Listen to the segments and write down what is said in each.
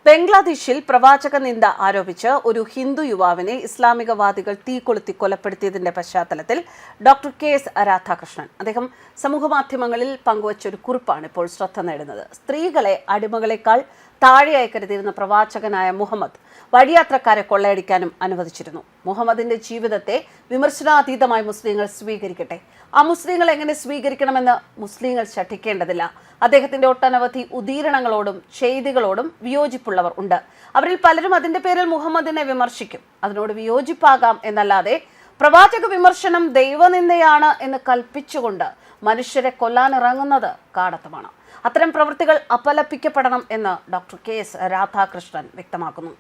ബംഗ്ലാദേശിൽ പ്രവാചക നിന്ദ ആരോപിച്ച് ഒരു ഹിന്ദു യുവാവിനെ ഇസ്ലാമികവാദികൾ തീകൊളുത്തി കൊലപ്പെടുത്തിയതിന്റെ പശ്ചാത്തലത്തിൽ ഡോക്ടർ KS രാധാകൃഷ്ണൻ അദ്ദേഹം സമൂഹമാധ്യമങ്ങളിൽ പങ്കുവച്ച ഒരു കുറിപ്പാണ് ഇപ്പോൾ ശ്രദ്ധ നേടുന്നത്. സ്ത്രീകളെ അടിമകളെക്കാൾ താഴെയായി കരുതിയിരുന്ന പ്രവാചകനായ മുഹമ്മദ് വഴിയാത്രക്കാരെ കൊള്ളയടിക്കാനും അനുവദിച്ചിരുന്നു. മുഹമ്മദിന്റെ ജീവിതത്തെ വിമർശനാതീതമായി മുസ്ലിങ്ങൾ സ്വീകരിക്കട്ടെ. ആ മുസ്ലിങ്ങൾ എങ്ങനെ സ്വീകരിക്കണമെന്ന് മുസ്ലിങ്ങൾ ശഠിക്കേണ്ടതില്ല. അദ്ദേഹത്തിന്റെ ഒട്ടനവധി ഉദീരണങ്ങളോടും ചെയ്തികളോടും വിയോജിപ്പുള്ളവർ ഉണ്ട്. അവരിൽ പലരും അതിന്റെ പേരിൽ മുഹമ്മദിനെ വിമർശിക്കും. അതിനോട് വിയോജിപ്പാകാം എന്നല്ലാതെ പ്രവാചക വിമർശനം ദൈവനിന്ദയാണ് എന്ന് കൽപ്പിച്ചുകൊണ്ട് മനുഷ്യരെ കൊല്ലാനിറങ്ങുന്നത് കാടത്തമാണ്. അത്തരം പ്രവൃത്തികൾ അപലപിക്കപ്പെടണം എന്ന് ഡോക്ടർ KS രാധാകൃഷ്ണൻ വ്യക്തമാക്കുന്നു.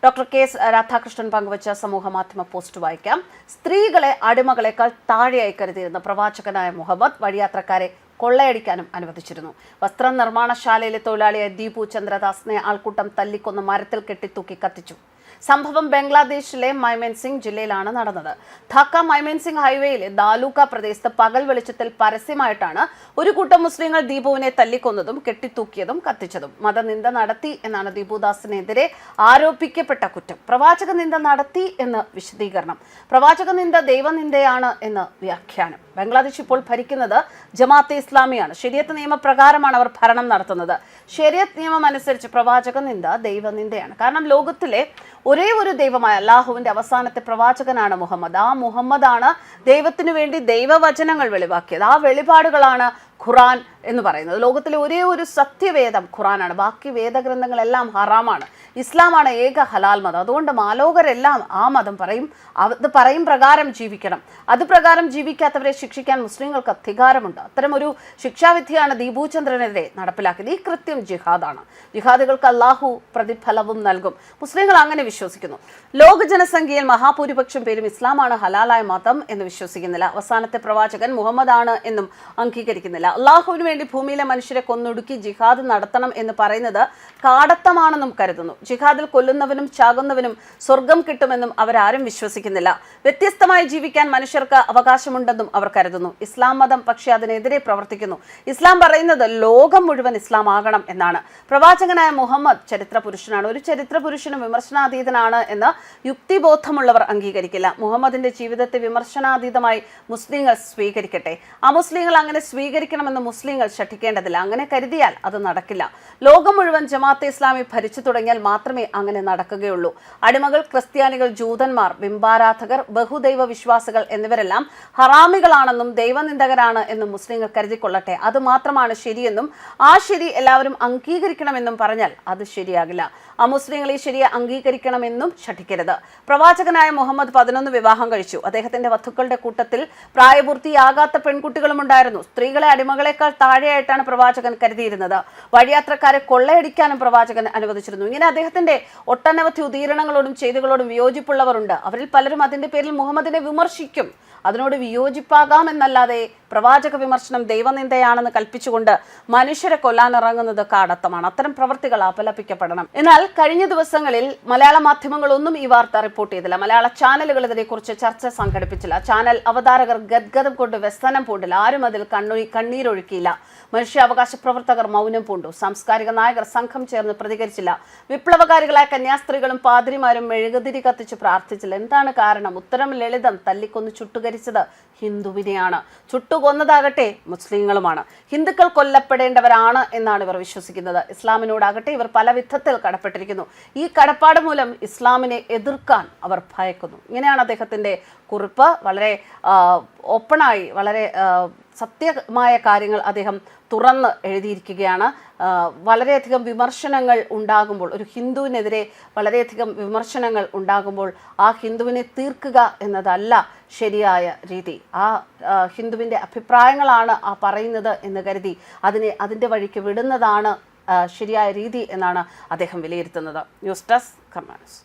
ഡോക്ടർ KS രാധാകൃഷ്ണൻ പങ്കുവച്ച സമൂഹമാധ്യമ പോസ്റ്റ് വായിക്കാം. സ്ത്രീകളെ അടിമകളെക്കാൾ താഴെയായി കരുതിയിരുന്ന പ്രവാചകനായ മുഹമ്മദ് വഴിയാത്രക്കാരെ കൊള്ളയടിക്കാനും അനുവദിച്ചിരുന്നു. വസ്ത്രനിർമ്മാണശാലയിലെ തൊഴിലാളിയായ ദീപു ചന്ദ്രദാസിനെ ആൾക്കൂട്ടം തല്ലിക്കൊന്ന് മരത്തിൽ കെട്ടിത്തൂക്കി കത്തിച്ചു. സംഭവം ബംഗ്ലാദേശിലെ മൈമൻസിംഗ് ജില്ലയിലാണ് നടന്നത്. ധാക്ക മൈമൻസിംഗ് ഹൈവേയിലെ ദാലൂക്ക പ്രദേശത്ത് പകൽ വെളിച്ചത്തിൽ പരസ്യമായിട്ടാണ് ഒരു കൂട്ടം മുസ്ലിങ്ങൾ ദീപുവിനെ തല്ലിക്കൊന്നതും കെട്ടിത്തൂക്കിയതും കത്തിച്ചതും. മതനിന്ദ നടത്തി എന്നാണ് ദീപുദാസിനെതിരെ ആരോപിക്കപ്പെട്ട കുറ്റം. പ്രവാചക നിന്ദ നടത്തി എന്ന് വിശദീകരണം. പ്രവാചക നിന്ദ ദൈവനിന്ദയാണ് എന്ന് വ്യാഖ്യാനം. ബംഗ്ലാദേശ് ഇപ്പോൾ ഭരിക്കുന്നത് ജമാഅത്തെ ഇസ്ലാമിയാണ്. ശരിയത്ത് നിയമപ്രകാരമാണ് അവർ ഭരണം നടത്തുന്നത്. ശരിയത്ത് നിയമം അനുസരിച്ച് പ്രവാചക നിന്ദ ദൈവനിന്ദയാണ്. കാരണം ലോകത്തിലെ ഒരേ ഒരു ദൈവമായ അല്ലാഹുവിന്റെ അവസാനത്തെ പ്രവാചകനാണ് മുഹമ്മദ്. ആ മുഹമ്മദാണ് ദൈവത്തിനു വേണ്ടി ദൈവവചനങ്ങൾ വെളിവാക്കിയത്. ആ വെളിപാടുകളാണ് ഖുറാൻ എന്ന് പറയുന്നത്. ലോകത്തിലെ ഒരേ ഒരു സത്യവേദം ഖുറാനാണ്. ബാക്കി വേദഗ്രന്ഥങ്ങളെല്ലാം ഹറാമാണ്. ഇസ്ലാമാണ് ഏക ഹലാൽ മതം. അതുകൊണ്ട് മാലോകരെല്ലാം ആ മതം പറയും. അത് പറയും പ്രകാരം ജീവിക്കണം. അത് പ്രകാരം ജീവിക്കാത്തവരെ ശിക്ഷിക്കാൻ മുസ്ലിങ്ങൾക്ക് അധികാരമുണ്ട്. അത്തരമൊരു ശിക്ഷാവിധിയാണ് ദീപുചന്ദ്രനെതിരെ നടപ്പിലാക്കിയത്. ഈ കൃത്യം ജിഹാദാണ്. ജിഹാദികൾക്ക് അല്ലാഹു പ്രതിഫലവും നൽകും. മുസ്ലിങ്ങൾ അങ്ങനെ വിശ്വസിക്കുന്നു. ലോക ജനസംഖ്യയിൽ മഹാഭൂരിപക്ഷം പേരും ഇസ്ലാമാണ് ഹലാലായ മതം എന്ന് വിശ്വസിക്കുന്നില്ല. അവസാനത്തെ പ്രവാചകൻ മുഹമ്മദാണ് എന്നും അംഗീകരിക്കുന്നില്ല. അള്ളാഹുവിന് വേണ്ടി ഭൂമിയിലെ മനുഷ്യരെ കൊന്നൊടുക്കി ജിഹാദ് നടത്തണം എന്ന് പറയുന്നത് കാടത്തമാണെന്നും കരുതുന്നു. ജിഹാദിൽ കൊല്ലുന്നവനും ചാകുന്നവനും സ്വർഗം കിട്ടുമെന്നും അവരാരും വിശ്വസിക്കുന്നില്ല. വ്യത്യസ്തമായി ജീവിക്കാൻ മനുഷ്യർക്ക് അവകാശമുണ്ടെന്നും അവർ കരുതുന്നു. ഇസ്ലാം മതം പക്ഷേ അതിനെതിരെ പ്രവർത്തിക്കുന്നു. ഇസ്ലാം പറയുന്നത് ലോകം മുഴുവൻ ഇസ്ലാം ആകണം എന്നാണ്. പ്രവാചകനായ മുഹമ്മദ് ചരിത്ര പുരുഷനാണ്. ഒരു ചരിത്ര പുരുഷനും വിമർശനാതീതനാണ് എന്ന് യുക്തിബോധമുള്ളവർ അംഗീകരിക്കില്ല. മുഹമ്മദിന്റെ ജീവിതത്തെ വിമർശനാതീതമായി മുസ്ലിങ്ങൾ സ്വീകരിക്കട്ടെ. ആ മുസ്ലിങ്ങൾ അങ്ങനെ സ്വീകരിക്കണമെന്ന് മുസ്ലിങ്ങൾ ശഠിക്കേണ്ടതില്ല. അങ്ങനെ കരുതിയാൽ അത് നടക്കില്ല. ലോകം മുഴുവൻ ജമാഅത്തെ ഇസ്ലാമി ഭരിച്ചു തുടങ്ങിയാൽ മാത്രമേ അങ്ങനെ നടക്കുകയുള്ളൂ. അടിമകൾ, ക്രിസ്ത്യാനികൾ, ജൂതന്മാർ, ബിംബാരാധകർ, ബഹുദൈവ വിശ്വാസികൾ എന്നിവരെല്ലാം ഹറാമികളാണെന്നും ദൈവനിന്ദകരാണ് എന്നും മുസ്ലിങ്ങൾ കരുതിക്കൊള്ളട്ടെ. അത് മാത്രമാണ് ശരിയെന്നും ആ ശരി എല്ലാവരും അംഗീകരിക്കണമെന്നും പറഞ്ഞാൽ അത് ശരിയാകില്ല. ആ മുസ്ലിങ്ങൾ ഈ ശരിയെ അംഗീകരിക്കണമെന്നും ശഠിക്കരുത്. പ്രവാചകനായ മുഹമ്മദ് 11 വിവാഹം കഴിച്ചു. അദ്ദേഹത്തിന്റെ വധുക്കളുടെ കൂട്ടത്തിൽ പ്രായപൂർത്തിയാകാത്ത പെൺകുട്ടികളും ഉണ്ടായിരുന്നു. സ്ത്രീകളെ അടിമകളെക്കാൾ താഴെയായിട്ടാണ് പ്രവാചകൻ കരുതിയിരുന്നത്. വഴിയാത്രക്കാരെ കൊള്ളയടിക്കാനും പ്രവാചകൻ അനുവദിച്ചിരുന്നു. ഇങ്ങനെ അദ്ദേഹത്തിന്റെ ഒട്ടനവധി ഉദീരണങ്ങളോടും ചെയ്തികളോടും വിയോജിപ്പുള്ളവരുണ്ട്. അവരിൽ പലരും അതിന്റെ പേരിൽ മുഹമ്മദിനെ വിമർശിക്കും. അതിനോട് വിയോജിപ്പാകാമെന്നല്ലാതെ പ്രവാചക വിമർശനം ദൈവനിന്ദയാണെന്ന് കൽപ്പിച്ചുകൊണ്ട് മനുഷ്യരെ കൊല്ലാനിറങ്ങുന്നത് കാടത്തമാണ്. അത്തരം പ്രവൃത്തികൾ അപലപിക്കപ്പെടണം. എന്നാൽ കഴിഞ്ഞ ദിവസങ്ങളിൽ മലയാള മാധ്യമങ്ങളൊന്നും ഈ വാർത്ത റിപ്പോർട്ട് ചെയ്തില്ല. മലയാള ചാനലുകൾ ഇതിനെക്കുറിച്ച് ചർച്ച സംഘടിപ്പിച്ചില്ല. ചാനൽ അവതാരകർ ഗദ്ഗതം കൊണ്ട് വ്യസനം പൂണ്ടില്ല. ആരും അതിൽ കണ്ണീരൊഴുക്കിയില്ല. മനുഷ്യാവകാശ പ്രവർത്തകർ മൗനം പൂണ്ടു. സാംസ്കാരിക നായകർ സംഘം ചേർന്ന് പ്രതികരിച്ചില്ല. വിപ്ലവകാരികളായ കന്യാസ്ത്രീകളും പാതിരിമാരും മെഴുകുതിരി കത്തിച്ച് പ്രാർത്ഥിച്ചില്ല. എന്താണ് കാരണം? ഉത്തരം ലളിതം. തല്ലിക്കൊന്ന് ചുട്ടുകരിച്ചത് ഹിന്ദുവിനെയാണ്. ചുട്ടുകൊന്നതാകട്ടെ മുസ്ലിങ്ങളുമാണ്. ഹിന്ദുക്കൾ കൊല്ലപ്പെടേണ്ടവരാണ് എന്നാണ് ഇവർ വിശ്വസിക്കുന്നത്. ഇസ്ലാമിനോടാകട്ടെ ഇവർ പല വിധത്തിൽ കടപ്പെട്ടിരിക്കുന്നു. ഈ കടപ്പാട് മൂലം ഇസ്ലാമിനെ എതിർക്കാൻ അവർ ഭയക്കുന്നു. ഇങ്ങനെയാണ് അദ്ദേഹത്തിന്റെ കുറിപ്പ്. വളരെ ഓപ്പണായി, വളരെ സത്യമായ കാര്യങ്ങൾ അദ്ദേഹം തുറന്ന് എഴുതിയിരിക്കുകയാണ്. വളരെയധികം വിമർശനങ്ങൾ ഉണ്ടാകുമ്പോൾ, ഒരു ഹിന്ദുവിനെതിരെ വളരെയധികം വിമർശനങ്ങൾ ഉണ്ടാകുമ്പോൾ ആ ഹിന്ദുവിനെ തീർക്കുക എന്നതല്ല ശരിയായ രീതി. ആ ഹിന്ദുവിൻ്റെ അഭിപ്രായങ്ങളാണ് ആ പറയുന്നത് എന്ന് കരുതി അതിൻ്റെ വഴിക്ക് വിടുന്നതാണ് ശരിയായ രീതി എന്നാണ് അദ്ദേഹം വിലയിരുത്തുന്നത്. ന്യൂസ് ഡെസ്ക് കർമ്മ ന്യൂസ്.